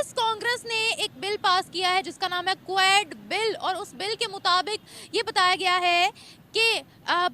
US Congress ने एक bill pass किया है जिसका नाम है क्वाड बिल, और उस बिल के मुताबिक ये बताया गया है कि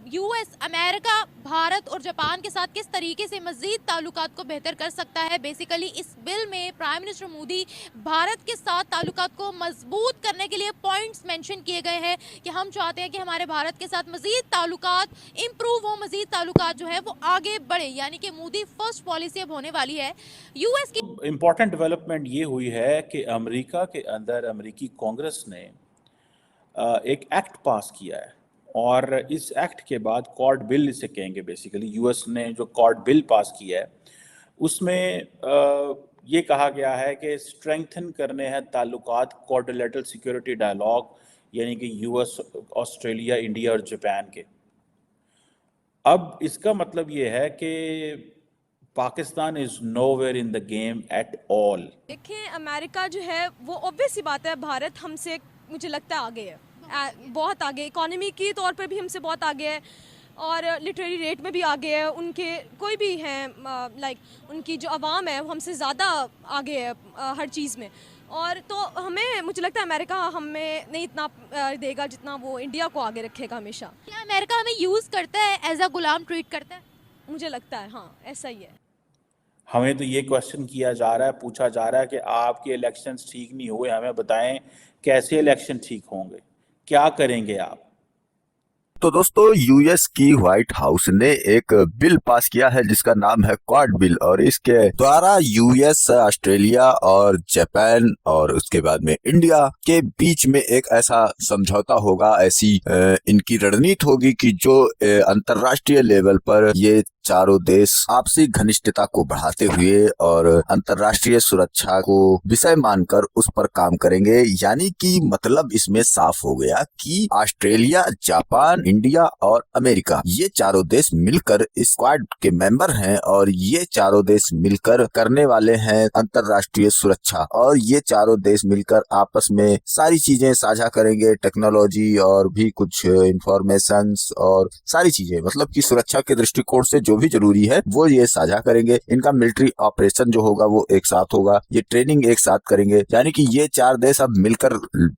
यूएस अमेरिका भारत और जापान के साथ किस तरीके से मजीद ताल्लुकात को बेहतर कर सकता है। बेसिकली इस बिल में प्राइम मिनिस्टर मोदी भारत के साथ ताल्लुकात को मजबूत करने के लिए पॉइंट्स मेंशन किए गए हैं कि हम चाहते हैं कि हमारे भारत के साथ मजीद ताल्लुकात इम्प्रूव हो, मजीद ताल्लुकात जो है वो आगे बढ़े, यानी कि मोदी फर्स्ट पॉलिसी अब होने वाली है यूएस की। इम्पॉर्टेंट डेवलपमेंट ये हुई है कि अमेरिका के अंदर अमेरिकी कांग्रेस ने एक एक्ट पास किया है, और इस एक्ट के बाद क्वाड बिल इसे कहेंगे। बेसिकली यूएस ने जो क्वाड बिल पास किया है उसमें ये कहा गया है कि स्ट्रेंथन करने हैं ताल्लुकात क्वाड्रिलेटरल सिक्योरिटी डायलॉग, यानी कि यूएस, ऑस्ट्रेलिया, इंडिया और जापान के। अब इसका मतलब ये है कि Pakistan is nowhere in the game at all. देखिए, अमेरिका जो है वो ऑब्वियस सी बात है, भारत हमसे मुझे लगता है आगे है, बहुत आगे, इकोनॉमी की तौर पर भी हमसे बहुत आगे है और लिटरेरी रेट में भी आगे है। उनके कोई भी हैं लाइक उनकी जो आवाम है वो हमसे ज़्यादा आगे है हर चीज़ में। और तो हमें, मुझे लगता है अमेरिका हमें नहीं इतना देगा जितना वो इंडिया को आगे रखेगा हमेशा। क्या अमेरिका हमें यूज़ करता है, एज अ गुलाम ट्रीट करता है? मुझे लगता है हाँ, ऐसा ही है। हमें तो ये क्वेश्चन किया जा रहा है, पूछा जा रहा है कि आपके इलेक्शंस ठीक नहीं हुए, हमें बताएं कैसे इलेक्शन ठीक होंगे, क्या करेंगे आप। तो दोस्तों, यूएस की व्हाइट हाउस ने एक बिल पास किया है जिसका नाम है क्वाड बिल, और इसके द्वारा यूएस, ऑस्ट्रेलिया और जापान और उसके बाद में इंडिया के बीच में एक ऐसा समझौता होगा, ऐसी इनकी रणनीति होगी कि जो अंतर्राष्ट्रीय लेवल पर ये चारों देश आपसी घनिष्ठता को बढ़ाते हुए और अंतर्राष्ट्रीय सुरक्षा को विषय मानकर उस पर काम करेंगे। यानी कि मतलब इसमें साफ हो गया कि ऑस्ट्रेलिया, जापान, इंडिया और अमेरिका, ये चारों देश मिलकर इस स्क्वाड के मेंबर हैं और ये चारों देश मिलकर करने वाले हैं अंतर्राष्ट्रीय सुरक्षा। और ये चारों देश मिलकर आपस में सारी चीजें साझा करेंगे, टेक्नोलॉजी और भी कुछ इंफॉर्मेशन और सारी चीजें, मतलब कि सुरक्षा के दृष्टिकोण से जो भी जरूरी है वो ये साझा करेंगे। इनका मिलिट्री ऑपरेशन जो होगा वो एक साथ होगा, ये ट्रेनिंग एक साथ करेंगे। यानी कि ये चार देश अब मिलकर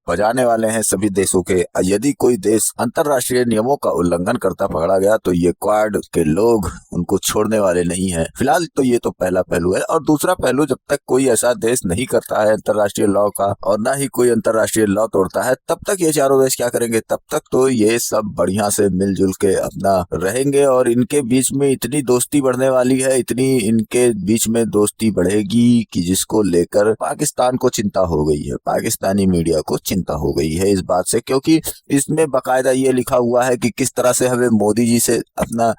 बजाने वाले हैं सभी देशों के। यदि कोई देश अंतर्राष्ट्रीय नियमों का उल्लंघन करता पकड़ा गया तो ये क्वाड के लोग उनको छोड़ने वाले नहीं है। फिलहाल तो ये तो पहला पहलू है, और दूसरा पहलू, जब तक कोई ऐसा देश नहीं करता है अंतर्राष्ट्रीय लॉ का और ना ही कोई अंतर्राष्ट्रीय लॉ तोड़ता है, तब तक ये चारों देश क्या करेंगे, तब तक तो ये सब बढ़िया से मिलजुल के अपना रहेंगे। और इनके बीच में इतनी दोस्ती बढ़ने वाली है, इतनी इनके बीच में दोस्ती बढ़ेगी कि जिसको लेकर पाकिस्तान को चिंता हो गई है, पाकिस्तानी मीडिया को चिंता हो गई है इस बात से, क्योंकि इसमें बकायदा ये लिखा हुआ है कि किस तरह से हमें मोदी जी से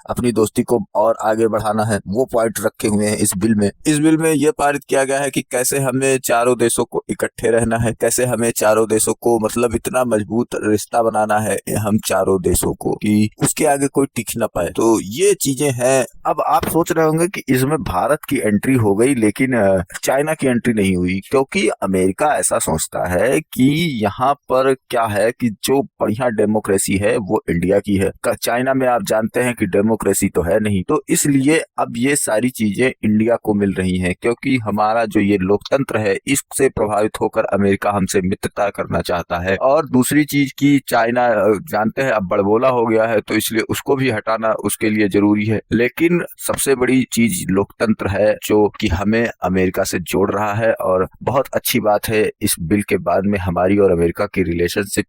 अपनी दोस्ती को और आगे बढ़ाना है, वो पॉइंट रखे हुए हैं इस बिल में। इस बिल में यह पारित किया गया है कि कैसे हमें चारों देशों को इकट्ठे रहना है, कैसे हमें चारों देशों को मतलब इतना मजबूत रिश्ता बनाना है हम चारों देशों को कि उसके आगे कोई टिक न पाए। तो ये चीजें हैं। अब आप सोच रहे होंगे कि इसमें भारत की एंट्री हो गई लेकिन चाइना की एंट्री नहीं हुई, क्योंकि अमेरिका ऐसा सोचता है कि यहाँ पर क्या है कि जो बढ़िया डेमोक्रेसी है वो इंडिया की है। चाइना में आप जानते हैं कि डेमोक्रेसी तो है नहीं, तो इसलिए अब ये सारी चीजें इंडिया को मिल रही हैं, क्योंकि हमारा जो ये लोकतंत्र है इससे प्रभावित होकर अमेरिका हमसे मित्रता करना चाहता है। और दूसरी चीज की चाइना जानते हैं अब बड़बोला हो गया है, तो इसलिए उसको भी हटाना उसके लिए जरूरी है। लेकिन सबसे बड़ी चीज लोकतंत्र है जो कि हमें अमेरिका से जोड़ रहा है, और बहुत अच्छी बात है इस बिल के बाद में हमारी और अमेरिका की रिलेशनशिप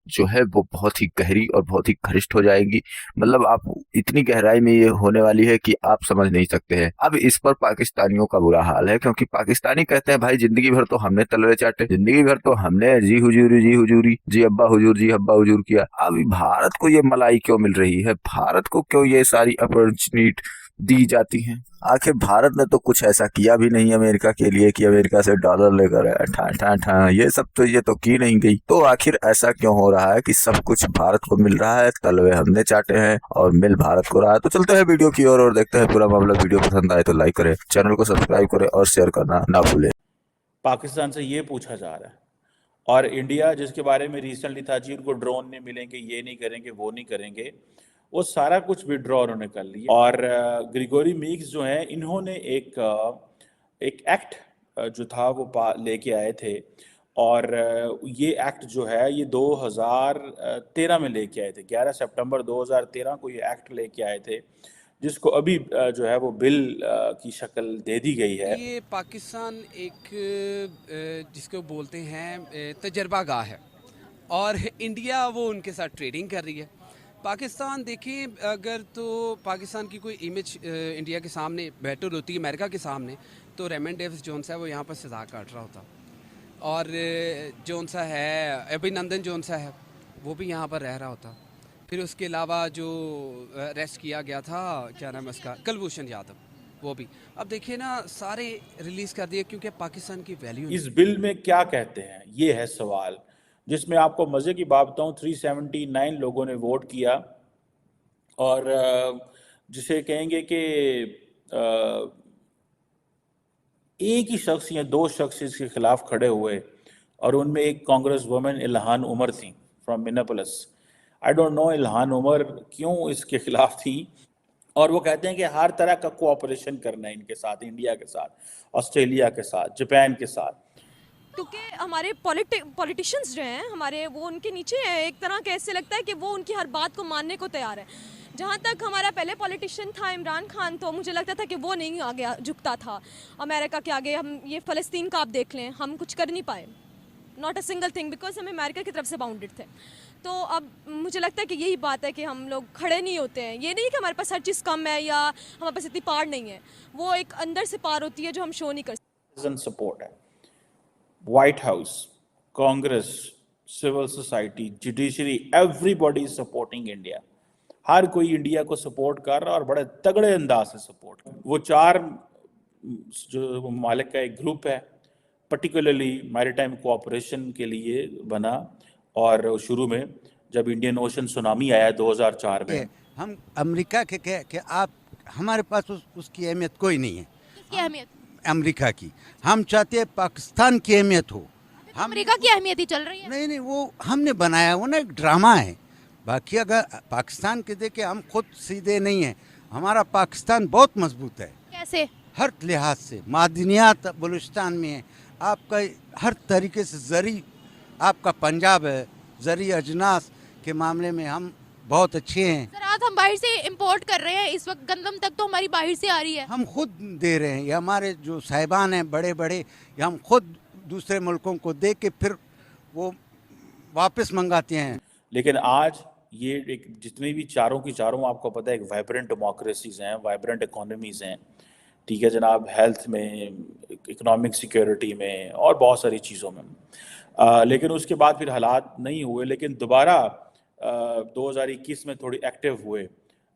जो है वो बहुत ही गहरी और बहुत ही घनिष्ठ हो जाएगी। मतलब आप इतनी गहराई में ये होने वाली है कि आप समझ नहीं सकते हैं। अब इस पर पाकिस्तानियों का बुरा हाल है, क्योंकि पाकिस्तानी कहते हैं भाई जिंदगी भर तो हमने तलवे चाटे, जिंदगी भर तो हमने जी हुजूरी जी हुजूरी, जी अब्बा हुजूर, जी अब्बा हुजूर किया। अब भारत को ये मलाई क्यों मिल रही है, भारत को क्यों ये सारी अपॉर्चुनिटी दी जाती हैं? आखिर भारत ने तो कुछ ऐसा किया भी नहीं अमेरिका के लिए कि अमेरिका से डॉलर लेकर ठा ठा ठा ये सब तो ये तो की नहीं गई। तो आखिर ऐसा क्यों हो रहा है कि सब कुछ भारत को मिल रहा है, तलवे हमने चाटे हैं और मिल भारत को रहा है। तो चलते हैं वीडियो की ओर और देखते हैं पूरा मामला। वीडियो पसंद आए तो लाइक करें, चैनल को सब्सक्राइब करें और शेयर करना ना भूलें। पाकिस्तान से ये पूछा जा रहा है, और इंडिया जिसके बारे में रिसेंटली था जी उनको ड्रोन नहीं मिलेंगे, ये नहीं करेंगे, वो नहीं करेंगे, वो सारा कुछ विड्रॉ उन्होंने कर लिया। और ग्रिगोरी मीक्स जो हैं इन्होंने एक एक्ट जो था वो लेके आए थे। और ये एक्ट जो है ये 2013 में लेके आए थे, 11 सितंबर 2013 को ये एक्ट लेके आए थे, जिसको अभी जो है वो बिल की शक्ल दे दी गई है। ये पाकिस्तान एक जिसको बोलते हैं तजर्बागाह है और इंडिया वो उनके साथ ट्रेडिंग कर रही है। पाकिस्तान देखें अगर तो पाकिस्तान की कोई इमेज इंडिया के सामने बेटर होती है अमेरिका के सामने, तो रेमन डेविस जोन्स है वो यहाँ पर सजा काट रहा होता, और जोन सा है अभिनंदन जोन सा है वो भी यहाँ पर रह रहा होता। फिर उसके अलावा जो अरेस्ट किया गया था, क्या नाम है उसका, कुलभूषण यादव, वो भी अब देखिए ना सारे रिलीज़ कर दिए क्योंकि पाकिस्तान की वैल्यू इस बिल में क्या कहते हैं, ये है सवाल, जिसमें आपको मज़े की बात बताऊं 379 लोगों ने वोट किया, और जिसे कहेंगे कि एक ही शख्स या दो शख्स इसके खिलाफ खड़े हुए, और उनमें एक कांग्रेस वुमेन इल्हान उमर थी from Minneapolis. I don't know Ilhan Omar क्यों इसके खिलाफ थी, और वो कहते हैं कि हर तरह का कोऑपरेशन करना है इनके साथ, इंडिया के साथ, ऑस्ट्रेलिया के साथ, जापान के साथ। क्योंकि हमारे पॉलिटिशियंस जो हैं हमारे, वो उनके नीचे हैं एक तरह के, ऐसे लगता है कि वो उनकी हर बात को मानने को तैयार है। जहाँ तक हमारा पहले पॉलिटिशियन था इमरान खान, तो मुझे लगता था कि वो नहीं आगे झुकता था अमेरिका के आगे। हम ये फ़लस्तीन का आप देख लें, हम कुछ कर नहीं पाए, not a single thing, because हम अमेरिका की तरफ से बाउंडेड थे। तो अब मुझे लगता है कि यही बात है कि हम लोग खड़े नहीं होते हैं। ये नहीं कि हमारे पास हर चीज़ कम है या हमारे पास इतनी पार नहीं है, वो एक अंदर से पार होती है जो हम शो नहीं कर सकते। सपोर्ट है White House, Congress, civil society, judiciary, everybody is supporting India. हर कोई इंडिया को सपोर्ट कर रहा है और बड़े तगड़े अंदाज से सपोर्ट कर रहा है। वो चार जो ममालिक का एक ग्रुप है, पर्टिकुलरली मैरीटाइम कोऑपरेशन के लिए बना, और शुरू में जब इंडियन ओशन सुनामी आया 2004 में, हम अमेरिका के आप हमारे पास उसकी अहमियत कोई नहीं है। किसकी अहमियत? अमेरिका की। हम चाहते हैं पाकिस्तान की अहमियत हो। हम अमेरिका की अहमियत ही चल रही है। नहीं, वो हमने बनाया, वो ना एक ड्रामा है। बाकी अगर पाकिस्तान के देखे, हम खुद सीधे नहीं हैं, हमारा पाकिस्तान बहुत मजबूत है। कैसे? हर लिहाज से मादनियात बलूचिस्तान में है, आपका हर तरीके से ज़री, आपका पंजाब है, ज़री अजनास के मामले में हम बहुत अच्छे हैं। सर आज हम बाहर से इंपोर्ट कर रहे हैं, इस वक्त गंदम तक तो हमारी बाहर से आ रही है। हम खुद दे रहे हैं, ये हमारे जो साहिबान हैं बड़े बड़े, ये हम खुद दूसरे मुल्कों को दे के फिर वो वापस मंगाते हैं। लेकिन आज ये एक जितनी भी चारों की चारों आपको पता है एक वाइब्रेंट डेमोक्रेसीज हैं, वाइब्रेंट इकोनॉमीज हैं, ठीक है जनाब, हेल्थ में, इकोनॉमिक सिक्योरिटी में और बहुत सारी चीज़ों में। लेकिन उसके बाद फिर हालात नहीं हुए, लेकिन दोबारा 2021 में थोड़ी एक्टिव हुए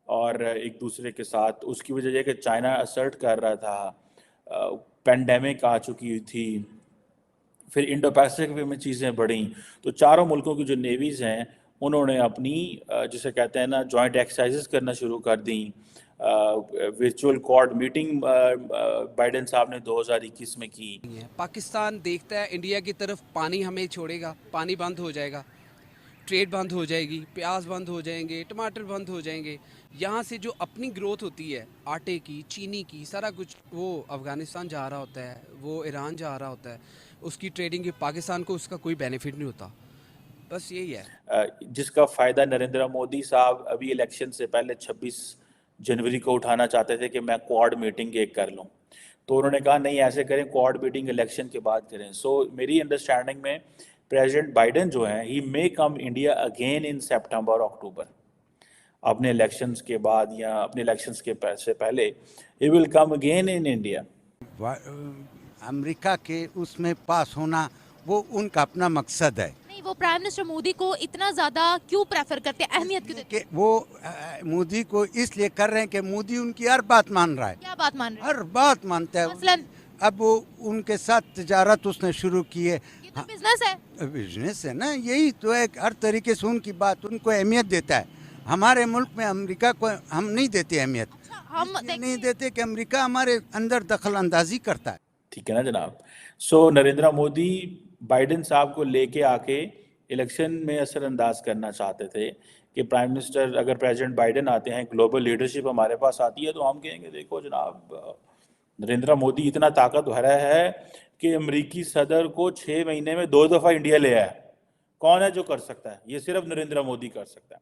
और एक दूसरे के साथ। उसकी वजह यह कि चाइना असर्ट कर रहा था, पेंडेमिक आ चुकी थी, फिर इंडो पैसिफिक में चीज़ें बढ़ी, तो चारों मुल्कों की जो नेवीज़ हैं उन्होंने अपनी जिसे कहते हैं ना जॉइंट एक्सरसाइजेस करना शुरू कर दी। वर्चुअल क्वाड मीटिंग बाइडेन साहब ने 2021 में की। पाकिस्तान देखता है इंडिया की तरफ, पानी हमें छोड़ेगा, पानी बंद हो जाएगा, ट्रेड बंद हो जाएगी, प्याज बंद हो जाएंगे, टमाटर बंद हो जाएंगे। यहाँ से जो अपनी ग्रोथ होती है आटे की, चीनी की, सारा कुछ वो अफ़गानिस्तान जा रहा होता है, वो ईरान जा रहा होता है, उसकी ट्रेडिंग की पाकिस्तान को उसका कोई बेनिफिट नहीं होता। बस यही है जिसका फ़ायदा नरेंद्र मोदी साहब अभी इलेक्शन से पहले 26 जनवरी को उठाना चाहते थे कि मैं क्वाड मीटिंग एक कर लूँ, तो उन्होंने कहा नहीं ऐसे करें, क्वाड मीटिंग इलेक्शन के बाद करें। सो मेरी अंडरस्टैंडिंग में प्रेसिडेंट बाइडेन जो हैं, ही मे कम इंडिया अगेन इन सितंबर अक्टूबर, अपने इलेक्शंस के बाद या अपने इलेक्शंस के से पहले he will come again in India. America के उसमें पास होना वो उनका अपना मकसद है। नहीं, वो प्राइम मिनिस्टर मोदी को इतना ज्यादा क्यों प्रेफर करते हैं, अहमियत क्यों देते हैं? कि वो मोदी को इसलिए कर रहे हैं कि मोदी उनकी हर बात मान रहा है। क्या बात मान रहे हैं? हर बात मानता है। मसलन अब वो उनके साथ तिजारत उसने शुरू की है। ये तो बिजनेस है। बिजनेस है ना, यही तो है, हर तरीके से उनकी बात उनको अहमियत देता है। हमारे मुल्क में अमेरिका को हम नहीं देते अहमियत। अच्छा, हम नहीं देते कि अमेरिका हमारे अंदर दखल अंदाजी करता है। ठीक है ना जनाब। सो नरेंद्र मोदी बाइडेन साहब को लेके आके इलेक्शन में असरअंदाज करना चाहते थे कि प्राइम मिनिस्टर, अगर प्रेसिडेंट बाइडेन आते हैं, ग्लोबल लीडरशिप हमारे पास आती है, तो हम कहेंगे देखो जनाब नरेंद्र मोदी इतना ताकतवर है कि अमेरिकी सदर को 6 महीने में 2 दफा इंडिया ले आया। कौन है जो कर सकता है? ये सिर्फ नरेंद्र मोदी कर सकता है।